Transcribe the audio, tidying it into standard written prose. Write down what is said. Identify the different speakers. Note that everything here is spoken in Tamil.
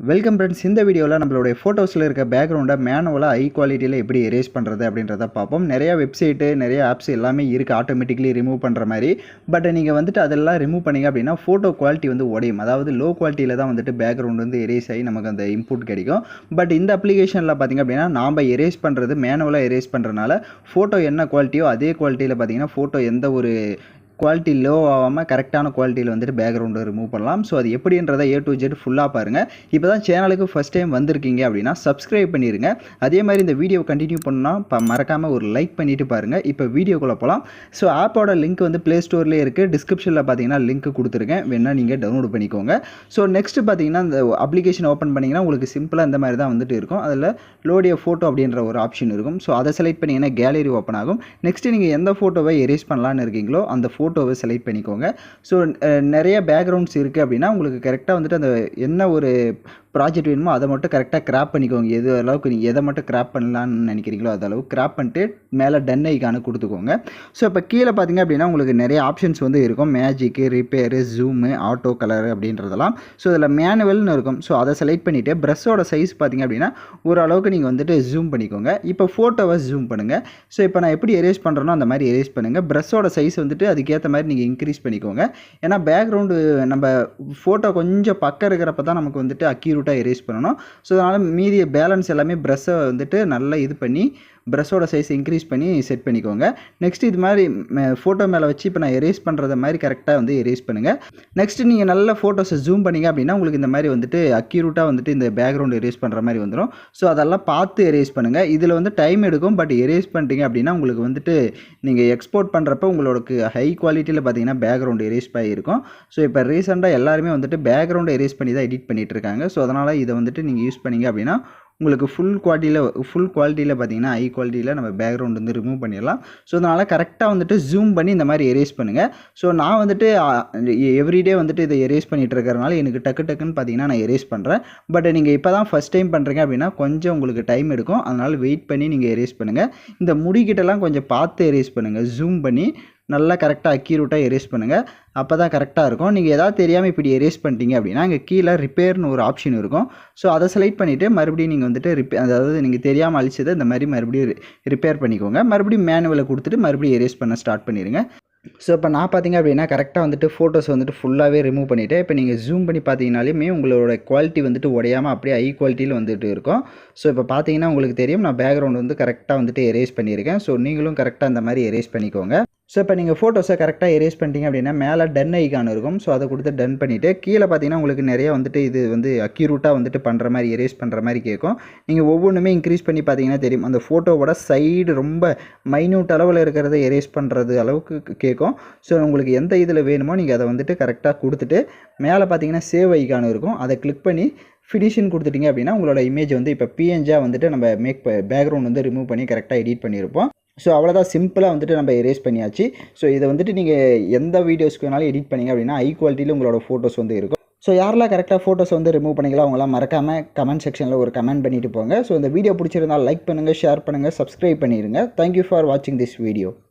Speaker 1: Welcome friends. இந்த வீடியோவில் நம்மளுடைய ஃபோட்டோஸில் இருக்க பேக்ரவுண்டை மேனுவலாக ஹை குவாலிட்டியில் எப்படி எரேஸ் பண்ணுறது அப்படின்றத பார்ப்போம். நிறைய வெப்சைட்டு நிறைய ஆப்ஸ் எல்லாமே இருக்குது ஆட்டோமேட்டிக்லி ரிமூவ் பண்ணுற மாதிரி. பட் நீங்கள் வந்துட்டு அதெல்லாம் ரிமூவ் பண்ணிங்க அப்படின்னா ஃபோட்டோ குவாலிட்டி வந்து உடையும். அதாவது லோ குவாலிட்டியில் தான் வந்துட்டு பேக்ரவுண்ட் வந்து எரேஸ் ஆகி நமக்கு அந்த இன்புட் கிடைக்கும். பட் இந்த அப்ளிகேஷனில் பார்த்திங்க அப்படின்னா நாம் எரேஸ் பண்ணுறது மேனுவலாக எரேஸ் பண்ணுறதுனால ஃபோட்டோ என்ன குவாலிட்டியோ அதே குவாலிட்டியில் பார்த்திங்கன்னா ஃபோட்டோ எந்த ஒரு குவாலிட்டி லோ ஆகாமல் கரெக்டான குவாலிட்டியில் வந்துட்டு பேக்ரவுண்டை ரிமூவ் பண்ணலாம். ஸோ அது எப்படின்றதை A to Z ஃபுல்லாக பாருங்கள். இப்போ தான் சேனலுக்கு ஃபஸ்ட் டைம் வந்திருக்கீங்க அப்படின்னா சப்ஸ்கிரைப் பண்ணிடுங்க. அதே மாதிரி இந்த வீடியோவை கண்டினியூ பண்ணால் மறக்காமல் ஒரு லைக் பண்ணிவிட்டு பாருங்கள். இப்போ வீடியோக்குள்ளே போகலாம். ஸோ ஆப்போட லிங்க் வந்து ப்ளே ஸ்டோர்லேயே இருக்குது. டிஸ்கிரிப்ஷனில் பார்த்தீங்கன்னா லிங்க் கொடுத்துருக்கேன், வேணால் நீங்கள் டவுன்லோட் பண்ணிக்கோங்க. ஸோ நெக்ஸ்ட்டு பார்த்தீங்கன்னா இந்த அப்ளிகேஷன் ஓப்பன் பண்ணிங்கன்னா உங்களுக்கு சிம்பிளாக இந்த மாதிரி தான் வந்துட்டு இருக்கும். அதில் லோடிய ஃபோட்டோ அப்படின்ற ஒரு ஆப்ஷன் இருக்கும். ஸோ அதை செலக்ட் பண்ணிங்கன்னா கேலரி ஓப்பன் ஆகும். நெக்ஸ்ட்டு நீங்கள் எந்த ஃபோட்டோவை எரேஸ் பண்ணலான்னு இருக்கீங்களோ அந்த ஃபோட்டோவை செலக்ட் பண்ணிக்கோங்க. ஸோ நிறைய பேக்ரவுண்ட்ஸ் இருக்குது அப்படின்னா உங்களுக்கு கரெக்டாக வந்துட்டு அந்த என்ன ஒரு ப்ராஜெக்ட் வேணுமோ அதை மட்டும் கரெக்டாக கிராப் பண்ணிக்கோங்க. எது அளவுக்கு நீங்கள் எதை மட்டும் கிராப் பண்ணலான்னு நினைக்கிறீங்களோ அது அளவுக்கு கிராப் பண்ணிட்டு மேலே டன் ஐக்கானு கொடுத்துக்கோங்க. ஸோ இப்போ கீழே பார்த்தீங்க அப்படின்னா உங்களுக்கு நிறைய ஆப்ஷன்ஸ் வந்து இருக்கும். Magic, repair, zoom, auto colour அப்படின்றதெல்லாம். ஸோ இதில் மேனுவல்னு இருக்கும். ஸோ அதை செலக்ட் பண்ணிவிட்டு ப்ரஷ்ஷோட சைஸ் பார்த்தீங்க அப்படின்னா ஓரளவுக்கு நீங்கள் வந்துட்டு ஜூம் பண்ணிக்கோங்க. இப்போ ஃபோட்டோவை ஜூம் பண்ணுங்கள். ஸோ இப்போ நான் எப்படி எரேஸ் பண்ணுறேனோ அந்த மாதிரி எரேஸ் பண்ணுங்கள். ப்ரஷ்ஷோட சைஸ் வந்துட்டு அதுக்கேற்ற மாதிரி நீங்கள் இன்க்ரீஸ் பண்ணிக்கோங்க. ஏன்னா பேக்ரவுண்டு நம்ம ஃபோட்டோ கொஞ்சம் பக்கம் இருக்கிறப்ப தான் நமக்கு வந்துட்டு அக்யூரேட்டாக எரேஸ் பண்ணணும். ஸோ அதனால் மீதி பேலன்ஸ் எல்லாமே ப்ரஷ்ஷை வந்துட்டு நல்லா இது பண்ணி ப்ரஷ்ஷோட சைஸ் இன்க்ரீஸ் பண்ணி செட் பண்ணிக்கோங்க. நெக்ஸ்ட் இது மாதிரி ஃபோட்டோ மேலே வச்சு இப்போ நான் எரேஸ் பண்ணுறத மாதிரி கரெக்டாக வந்து எரேஸ் பண்ணுங்கள். நெக்ஸ்ட்டு நீங்கள் நல்ல ஃபோட்டோஸை ஜூம் பண்ணிங்க அப்படின்னா உங்களுக்கு இந்த மாதிரி வந்துட்டு அக்யூரேட்டாக வந்துட்டு இந்த பேக்ரவுண்ட் எரேஸ் பண்ணுற மாதிரி வந்துடும். ஸோ அதெல்லாம் பார்த்து எரேஸ் பண்ணுங்கள். இதில் வந்து டைம் எடுக்கும். பட் எரேஸ் பண்ணிட்டீங்க அப்படின்னா உங்களுக்கு வந்துட்டு நீங்கள் எக்ஸ்போர்ட் பண்ணுறப்ப உங்களுக்கு ஹை குவாலிட்டியில் பார்த்தீங்கன்னா பேக்ரவுண்ட் எரேஸ் ஆகிருக்கும். ஸோ இப்போ ரீசெண்டாக எல்லாருமே வந்துட்டு பேக்ரவுண்ட் எரேஸ் பண்ணி தான் எடிட் பண்ணிகிட்டு இருக்காங்க. ஸோ அதனால் இதை வந்துட்டு நீங்கள் யூஸ் பண்ணிங்க அப்படின்னா உங்களுக்கு ஃபுல் குவாலிட்டியில் பார்த்தீங்கன்னா ஹை குவாலிட்டியில் நம்ம பேக்ரவுண்ட் வந்து ரிமூவ் பண்ணிடலாம். ஸோ அதனால் கரெக்டாக வந்துட்டு ஜூம் பண்ணி இந்த மாதிரி எரேஸ் பண்ணுங்கள். ஸோ நான் வந்துட்டு எவ்ரிடே வந்துட்டு இதை எரேஸ் பண்ணிகிட்டு இருக்கிறனால எனக்கு டக்குன்னு பார்த்தீங்கன்னா நான் எரேஸ் பண்ணுறேன். பட் நீங்கள் இப்போ தான் ஃபஸ்ட் டைம் பண்ணுறீங்க அப்படின்னா கொஞ்சம் உங்களுக்கு டைம் எடுக்கும். அதனால் வெயிட் பண்ணி நீங்கள் எரேஸ் பண்ணுங்கள். இந்த முடிக்கிட்டலாம் கொஞ்சம் பார்த்து எரேஸ் பண்ணுங்கள். ஜூம் பண்ணி நல்லா கரெக்டாக அக்யூரேட்டாக எரேஸ் பண்ணுங்கள். அப்போ தான் கரெக்டாக இருக்கும். நீங்கள் எதாவது தெரியாமல் இப்படி எரேஸ் பண்ணிட்டீங்க அப்படின்னா இங்கே கீழே ரிப்பேர்னு ஒரு ஆப்ஷன் இருக்கும். ஸோ அதை செலக்ட் பண்ணிவிட்டு மறுபடியும் நீங்கள் வந்துட்டு அதாவது நீங்கள் தெரியாமல் அழிச்சதை இந்த மாதிரி மறுபடியும் ரிப்பேர் பண்ணிக்கோங்க. மறுபடியும் மேனுவலை கொடுத்துட்டு மறுபடியும் எரேஸ் பண்ண ஸ்டார்ட் பண்ணிடுங்க. ஸோ இப்போ நான் பார்த்தீங்க அப்படின்னா கரெக்டாக வந்துட்டு ஃபோட்டோஸ் வந்துட்டு ஃபுல்லாகவே ரிமூவ் பண்ணிவிட்டு இப்போ நீங்கள் ஜூம் பண்ணி பார்த்தீங்கனாலுமே உங்களோட குவாலிட்டி வந்துட்டு உடையாமல் அப்படியே ஹை குவாலிட்டியில் வந்துட்டு இருக்கும். ஸோ இப்போ பார்த்தீங்கன்னா உங்களுக்கு தெரியும் நான் பேக்ரவுண்ட் வந்து கரெக்டாக வந்துட்டு எரேஸ் பண்ணியிருக்கேன். ஸோ நீங்களும் கரெக்டாக அந்த மாதிரி எரேஸ் பண்ணிக்கோங்க. ஸோ இப்போ நீங்கள் ஃபோட்டோஸை கரெக்டாக எரேஸ் பண்ணிட்டீங்க அப்படின்னா மேலே டன் ஐக்கான் இருக்கும். ஸோ அதை கொடுத்து டன் பண்ணிவிட்டு கீழே பார்த்தீங்கன்னா உங்களுக்கு நிறையா வந்துட்டு இது வந்து அக்யூரேட்டாக வந்துட்டு பண்ணுற மாதிரி எரேஸ் பண்ணுற மாதிரி கேட்கும். நீங்கள் ஒவ்வொன்றுமே இன்க்ரீஸ் பண்ணி பார்த்தீங்கன்னா தெரியும் அந்த ஃபோட்டோவோட சைடு ரொம்ப மைன்யூட் அளவில் இருக்கிறத எரேஸ் பண்ணுறது அளவுக்கு கேட்கும். ஸோ உங்களுக்கு எந்த இதில் வேணுமோ நீங்கள் அதை வந்துட்டு கரெக்டாக கொடுத்துட்டு மேலே பார்த்தீங்கன்னா சேவ் ஐக்கான் இருக்கும். அதை கிளிக் பண்ணி ஃபினிஷிங் கொடுத்துட்டிங்க அப்படின்னா உங்களோட இமேஜ் வந்து இப்போ பிஎன்ஜியாக வந்துட்டு நம்ம பேக்ரவுண்ட் வந்து ரிமூவ் பண்ணி கரெக்டாக எடிட் பண்ணியிருப்போம். ஸோ அவ்வளோதான், சிம்பிளாக வந்துட்டு நம்ம எரேஸ் பண்ணியாச்சு. ஸோ இதை வந்துட்டு நீங்கள் எந்த வீடியோஸ்க்கு வேணாலும் எடிட் பண்ணிங்க அப்படின்னா ஹை குவாலிட்டியில் உங்களோட ஃபோட்டோஸ் வந்து இருக்கும். ஸோ யாரெல்லாம் கரெக்டாக ஃபோட்டோஸ் வந்து ரிமூவ் பண்ணிக்கலாம் அவங்களாம் மறக்காமல் கமெண்ட் செக்ஷனில் ஒரு கமெண்ட் பண்ணிவிட்டு போங்க. ஸோ இந்த வீடியோ பிடிச்சிருந்தால் லைக் பண்ணுங்கள், ஷேர் பண்ணுங்கள், சப்ஸ்கிரைப் பண்ணிடுங்க. தேங்க்யூ ஃபார் வாட்சிங் திஸ் வீடியோ.